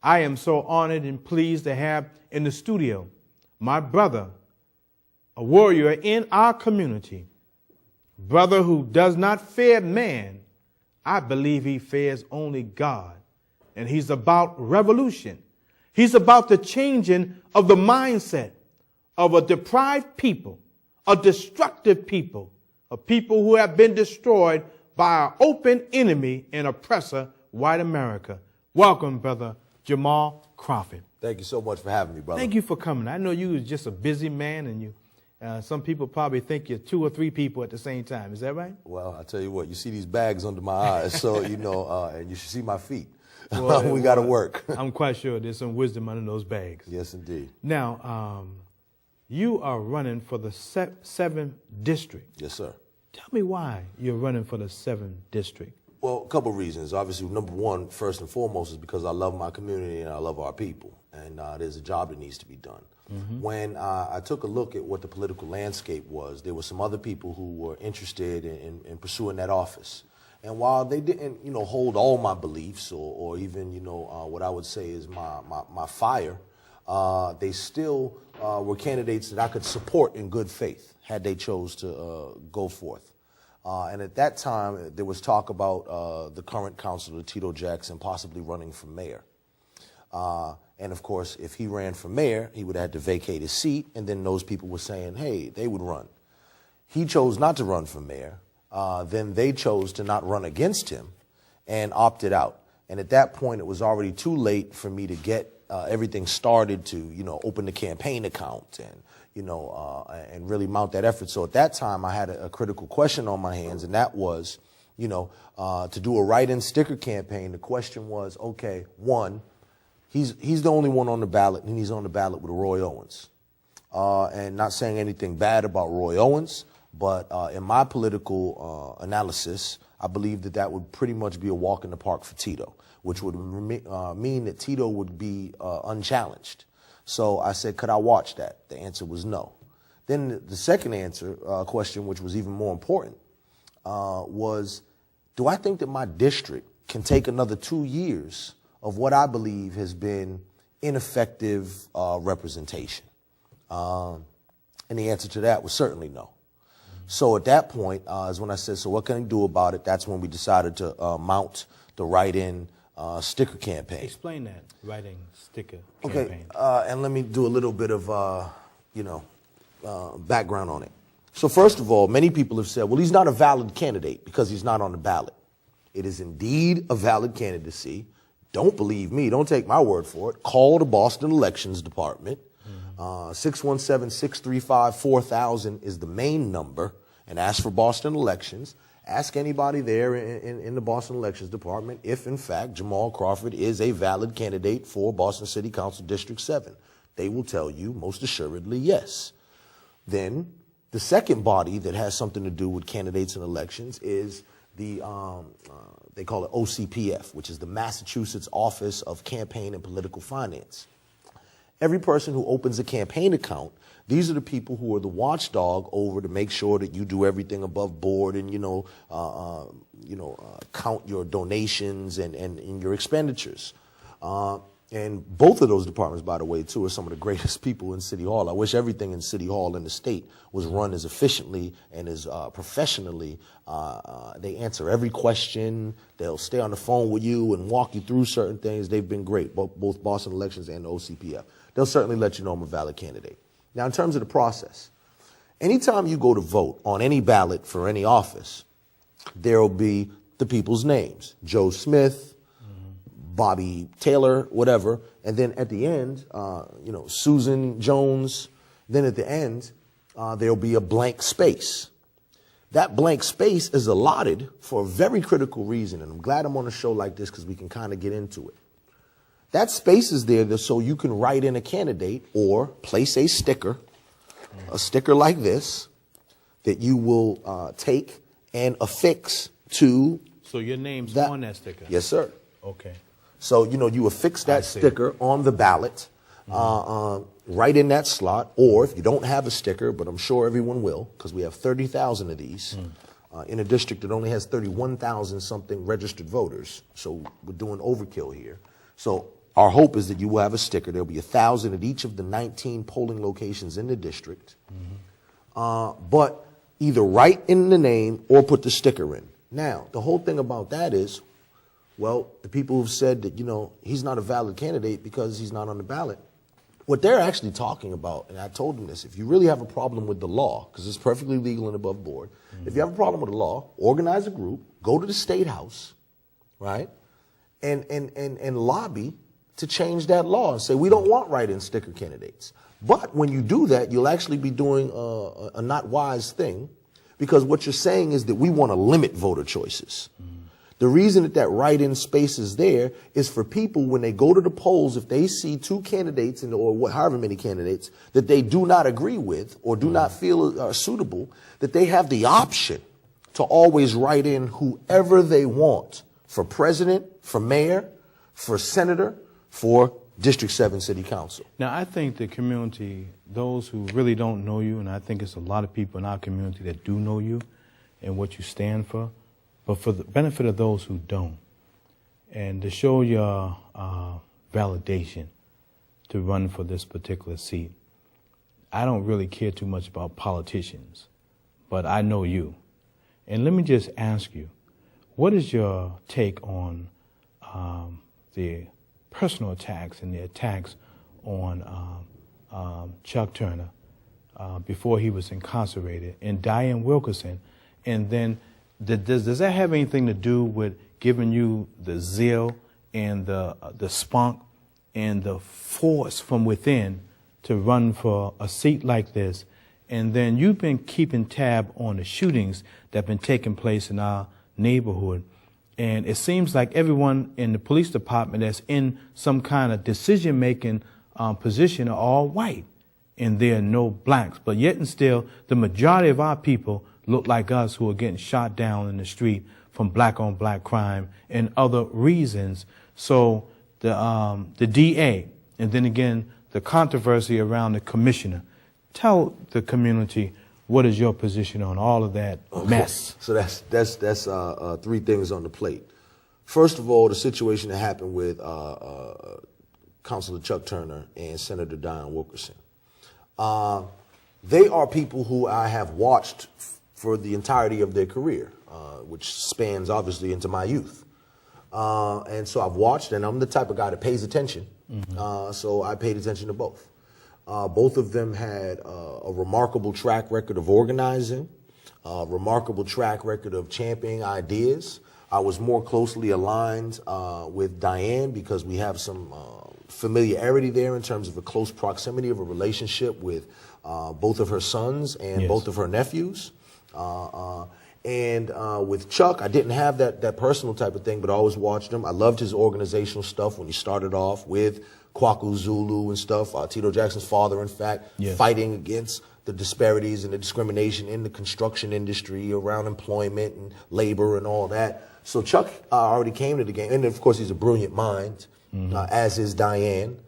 I am so honored and pleased to have in the studio my brother, a warrior in our community, brother who does not fear man. I believe he fears only God. And he's about revolution. He's about the changing of the mindset of a deprived people, a destructive people, a people who have been destroyed by our open enemy and oppressor, white America. Welcome, brother Jamarhl Crawford. Thank you so much for having me, brother. Thank you for coming. I know you was just a busy man, and some people probably think you're 2 or 3 people at the same time. Is that right? Well, I tell you what, you see these bags under my eyes, so and you should see my feet. Well, we got to work. I'm quite sure there's some wisdom under those bags. Yes, indeed. Now, you are running for the 7th district. Yes, sir. Tell me why you're running for the 7th district. Well, a couple of reasons. Obviously, number one, first and foremost, is because I love my community and I love our people, and there's a job that needs to be done. Mm-hmm. When I took a look at what the political landscape was, there were some other people who were interested in pursuing that office. And while they didn't, hold all my beliefs or even, what I would say is my fire, they still were candidates that I could support in good faith had they chose to go forth. And at that time, there was talk about the current councilor, Tito Jackson, possibly running for mayor. And of course, if he ran for mayor, he would have had to vacate his seat, and then those people were saying, hey, they would run. He chose not to run for mayor. Then they chose to not run against him and opted out. And at that point, it was already too late for me to get everything started to, open the campaign account and, and really mount that effort. So at that time, I had a critical question on my hands, and that was, to do a write-in sticker campaign. The question was, okay, one, he's the only one on the ballot, and he's on the ballot with Roy Owens. And not saying anything bad about Roy Owens, but in my political analysis, I believe that would pretty much be a walk in the park for Tito, which would mean that Tito would be unchallenged. So I said, could I watch that? The answer was no. Then the second question, which was even more important, was, do I think that my district can take another 2 years of what I believe has been ineffective representation? And the answer to that was certainly no. So at that point is when I said, so what can I do about it? That's when we decided to mount the write-in sticker campaign. Explain that, write-in sticker campaign. Okay, and let me do a little bit of, background on it. So first of all, many people have said, well, he's not a valid candidate because he's not on the ballot. It is indeed a valid candidacy. Don't believe me. Don't take my word for it. Call the Boston Elections Department. 617-635-4000 is the main number, and ask for Boston Elections. Ask anybody there in the Boston Elections Department if, in fact, Jamarhl Crawford is a valid candidate for Boston City Council District 7. They will tell you most assuredly yes. Then the second body that has something to do with candidates and elections is the, they call it OCPF, which is the Massachusetts Office of Campaign and Political Finance. Every person who opens a campaign account, these are the people who are the watchdog over to make sure that you do everything above board and, count your donations and your expenditures. And both of those departments, by the way, too, are some of the greatest people in City Hall. I wish everything in City Hall in the state was run as efficiently and as professionally. They answer every question. They'll stay on the phone with you and walk you through certain things. They've been great, both Boston Elections and the OCPF. They'll certainly let you know I'm a valid candidate. Now, in terms of the process, anytime you go to vote on any ballot for any office, there will be the people's names, Joe Smith, Bobby Taylor, whatever, and then at the end, Susan Jones. Then at the end, there'll be a blank space. That blank space is allotted for a very critical reason, and I'm glad I'm on a show like this because we can kind of get into it. That space is there so you can write in a candidate or place a sticker like this, that you will take and affix to. So your name's on that sticker? Yes, sir. Okay. So, you affix that sticker on the ballot, right in that slot, or if you don't have a sticker, but I'm sure everyone will, because we have 30,000 of these in a district that only has 31,000 something registered voters. So we're doing overkill here. So our hope is that you will have a sticker. There'll be 1,000 at each of the 19 polling locations in the district. But either write in the name or put the sticker in. Now, the whole thing about that is, well, the people who've said that, he's not a valid candidate because he's not on the ballot, what they're actually talking about, and I told them this, if you really have a problem with the law, because it's perfectly legal and above board, if you have a problem with the law, organize a group, go to the State House, right, and lobby to change that law and say, we don't want write-in sticker candidates. But when you do that, you'll actually be doing a not wise thing, because what you're saying is that we want to limit voter choices. The reason that write-in space is there is for people, when they go to the polls, if they see two candidates or however many candidates that they do not agree with or do not feel are suitable, that they have the option to always write in whoever they want for president, for mayor, for senator, for District 7 City Council. Now, I think the community, those who really don't know you, and I think it's a lot of people in our community that do know you and what you stand for, but for the benefit of those who don't, and to show your validation to run for this particular seat, I don't really care too much about politicians, but I know you. And let me just ask you, what is your take on the personal attacks and the attacks on Chuck Turner before he was incarcerated, and Diane Wilkerson, and then does that have anything to do with giving you the zeal and the spunk and the force from within to run for a seat like this? And then you've been keeping tab on the shootings that have been taking place in our neighborhood. And it seems like everyone in the police department that's in some kind of decision-making position are all white, and there are no blacks. But yet and still, the majority of our people look like us, who are getting shot down in the street from black-on-black crime and other reasons. So the DA, and then again, the controversy around the commissioner. Tell the community, what is your position on all of that mess? So that's three things on the plate. First of all, the situation that happened with Councilor Chuck Turner and Senator Diane Wilkerson. They are people who I have watched for the entirety of their career, which spans obviously into my youth. And so I've watched, and I'm the type of guy that pays attention. So I paid attention to both. Both of them had a remarkable track record of organizing, a remarkable track record of championing ideas. I was more closely aligned with Diane because we have some familiarity there in terms of a close proximity of a relationship with both of her sons and both of her nephews. And with Chuck, I didn't have that personal type of thing, but I always watched him. I loved his organizational stuff when he started off with Kwaku Zulu and stuff. Tito Jackson's father, in fact, fighting against the disparities and the discrimination in the construction industry around employment and labor and all that. So Chuck already came to the game. And of course, he's a brilliant mind, as is Diane.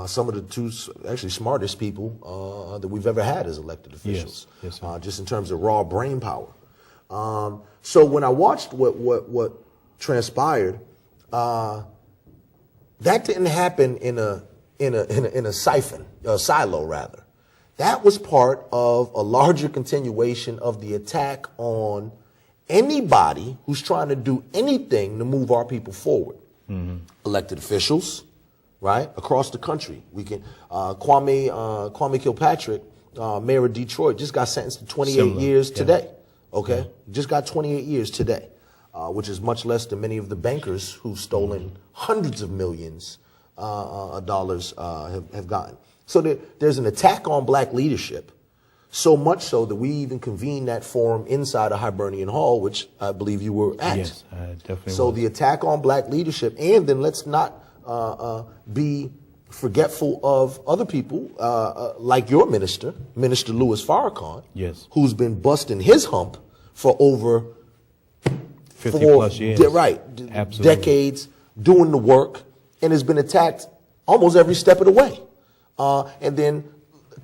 Some of the two actually smartest people that we've ever had as elected officials, just in terms of raw brain power. So when I watched what transpired, that didn't happen in a silo rather. That was part of a larger continuation of the attack on anybody who's trying to do anything to move our people forward. Elected officials, right, across the country. We can Kwame Kilpatrick, mayor of Detroit, just got sentenced to 28 years today. Okay, just got 28 years today, which is much less than many of the bankers who've stolen hundreds of millions of dollars have gotten. So there's an attack on black leadership, so much so that we even convened that forum inside of Hibernian Hall, which I believe you were at. Yes, I definitely So was. the attack on black leadership, and then let's not be forgetful of other people like your minister, Minister Louis Farrakhan, who's been busting his hump for over 50 plus years. Decades, doing the work, and has been attacked almost every step of the way. And then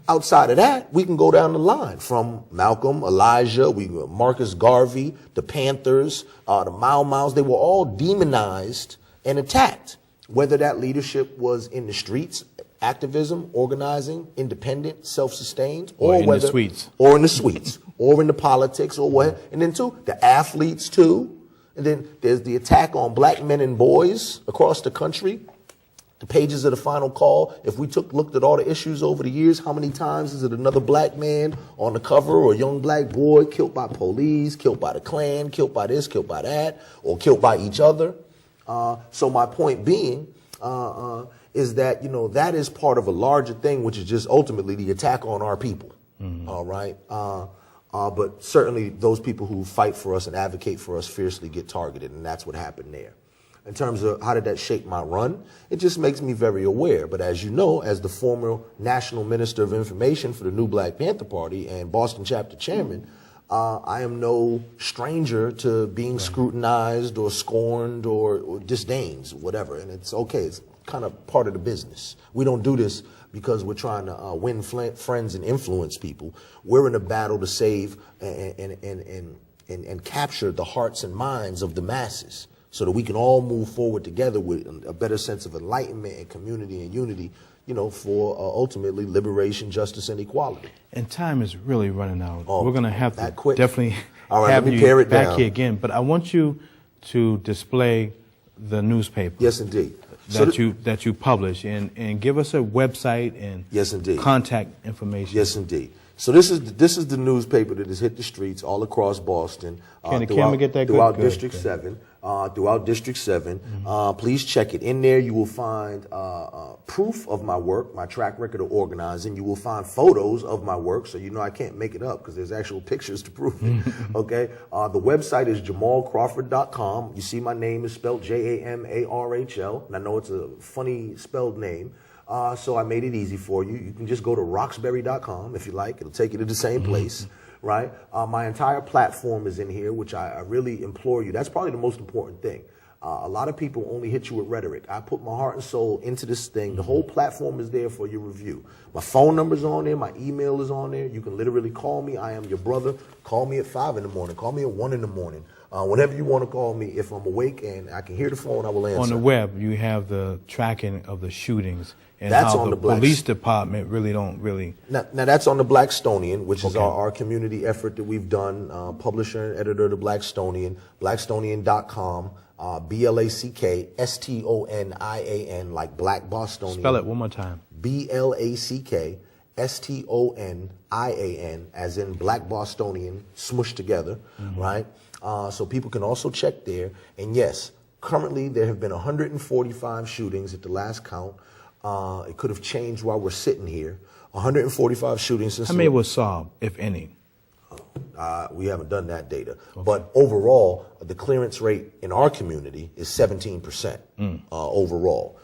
outside of that, we can go down the line from Malcolm, Elijah, Marcus Garvey, the Panthers, the Mau Mau's. They were all demonized and attacked. whether that leadership was in the streets, activism, organizing, independent, self-sustained, or in whether, the suites, or in the suites, or in the politics, or what. And then too, the athletes too. And then there's the attack on black men and boys across the country. The pages of the Final Call. If we looked at all the issues over the years, how many times is it another black man on the cover, or a young black boy killed by police, killed by the Klan, killed by this, killed by that, or killed by each other? So my point being is that, that is part of a larger thing, which is just ultimately the attack on our people. All right. But certainly those people who fight for us and advocate for us fiercely get targeted, and that's what happened there. In terms of how did that shape my run, it just makes me very aware. But as you know, as the former National Minister of Information for the New Black Panther Party and Boston Chapter Chairman, I am no stranger to being scrutinized or scorned or disdained, whatever. And it's okay. It's kind of part of the business. We don't do this because we're trying to win friends and influence people. We're in a battle to save and capture the hearts and minds of the masses, so that we can all move forward together with a better sense of enlightenment and community and unity, for ultimately liberation, justice, and equality. And time is really running out. Oh, we're going to have to quick. definitely all right, have let me you pare it back down. here again. But I want you to display the newspaper. Yes, indeed. That you publish, and give us a website and yes, indeed. Contact information. Yes, indeed. So this is the newspaper that has hit the streets all across Boston. Can the camera get that throughout good? District 7. Throughout District 7. Please check it. In there you will find proof of my work, my track record of organizing. You will find photos of my work, so I can't make it up because there's actual pictures to prove it. Okay? The website is JamarhlCrawford.com. You see my name is spelled Jamarhl, and I know it's a funny spelled name. So I made it easy for you. You can just go to Roxbury.com if you like. It'll take you to the same place, right? My entire platform is in here, which I really implore you. That's probably the most important thing. A lot of people only hit you with rhetoric. I put my heart and soul into this thing. The whole platform is there for your review. My phone number's on there. My email is on there. You can literally call me. I am your brother. Call me at 5 in the morning. Call me at 1 in the morning. Whenever you want to call me, if I'm awake and I can hear the phone, I will answer. On the web, you have the tracking of the shootings and that's how on the police department don't really. Now that's on the Blackstonian, which is our community effort that we've done. Publisher and editor of the Blackstonian, Blackstonian.com, BlackStonian, like Black Bostonian. Spell it one more time. BlackStonian, as in Black Bostonian, smushed together, right? So people can also check there. And yes, currently there have been 145 shootings at the last count. It could have changed while we're sitting here. 145 shootings since. How many were solved, if any? We haven't done that data. Okay. But overall, the clearance rate in our community is 17% overall.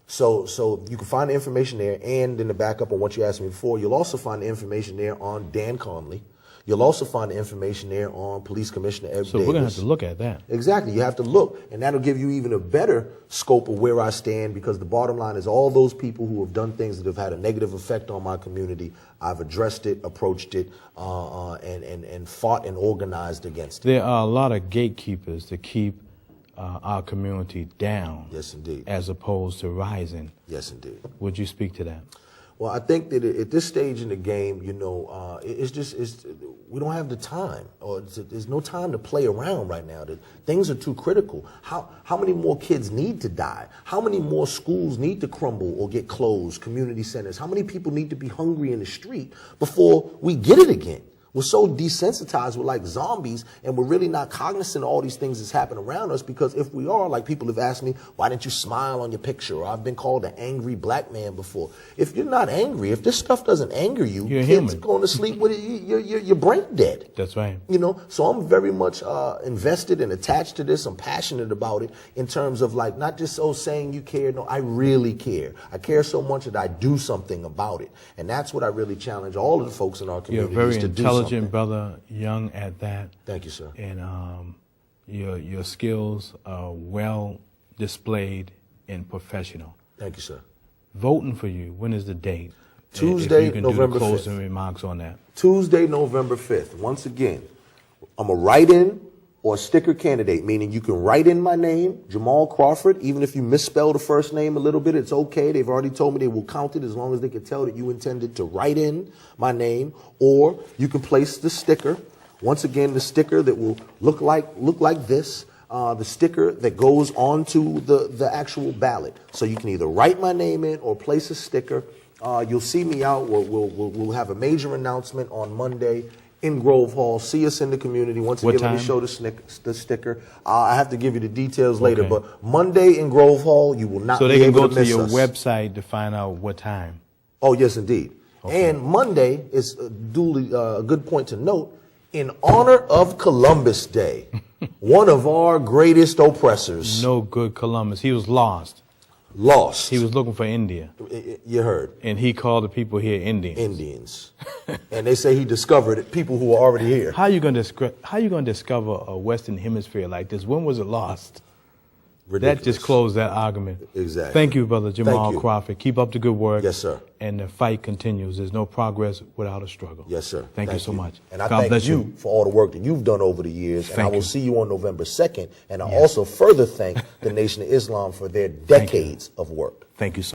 So you can find the information there, and in the backup on what you asked me before, you'll also find the information there on Dan Conley. You'll also find the information there on Police Commissioner Ed Davis. So we're going to have to look at that. Exactly. You have to look, and that'll give you even a better scope of where I stand, because the bottom line is all those people who have done things that have had a negative effect on my community, I've addressed it, approached it, and fought and organized against it. There are a lot of gatekeepers that keep our community down. Yes, indeed. As opposed to rising. Yes, indeed. Would you speak to that? Well, I think that at this stage in the game, we don't have the time, or there's no time to play around right now. Things are too critical. How many more kids need to die? How many more schools need to crumble or get closed, community centers? How many people need to be hungry in the street before we get it again? We're so desensitized, we're like zombies, and we're really not cognizant of all these things that's happening around us, because if we are, like people have asked me, why didn't you smile on your picture? Or I've been called an angry black man before. If you're not angry, if this stuff doesn't anger you, you're kids human. Going to sleep with it, your brain dead. That's right. So I'm very much invested and attached to this. I'm passionate about it in terms of like not just saying you care. No, I really care. I care so much that I do something about it. And that's what I really challenge all of the folks in our community to do. Intelligent brother, young at that. Thank you, sir. And your skills are well displayed and professional. Thank you, sir. Voting for you, when is the date? Tuesday, if you can November do the closing 5th. remarks on that. Tuesday, November 5th. Once again, I'm a write-in or sticker candidate, meaning you can write in my name, Jamarhl Crawford, even if you misspell the first name a little bit, it's okay. They've already told me they will count it as long as they can tell that you intended to write in my name, or you can place the sticker. Once again, the sticker that will look like this, the sticker that goes onto the actual ballot. So you can either write my name in or place a sticker. You'll see me out. We'll have a major announcement on Monday in Grove Hall. See us in the community. Once again, let me show the sticker. I have to give you the details later, but Monday in Grove Hall, you will not be able to miss us. So they can go to your website to find out what time. Oh, yes, indeed. Okay. And Monday is duly a good point to note. In honor of Columbus Day, one of our greatest oppressors. No good Columbus. He was lost. Lost. He was looking for India. You heard. And he called the people here Indians. Indians. And they say he discovered people who were already here. How you going to discover a Western Hemisphere like this? When was it lost? Ridiculous. That just closed that argument. Exactly. Thank you, Brother Jamarhl Crawford. Keep up the good work. Yes, sir. And the fight continues. There's no progress without a struggle. Yes, sir. Thank you so much. And I God bless thank you for all the work that you've done over the years. And I will see you on November 2nd. And I also further thank the Nation of Islam for their decades of work. Thank you so much.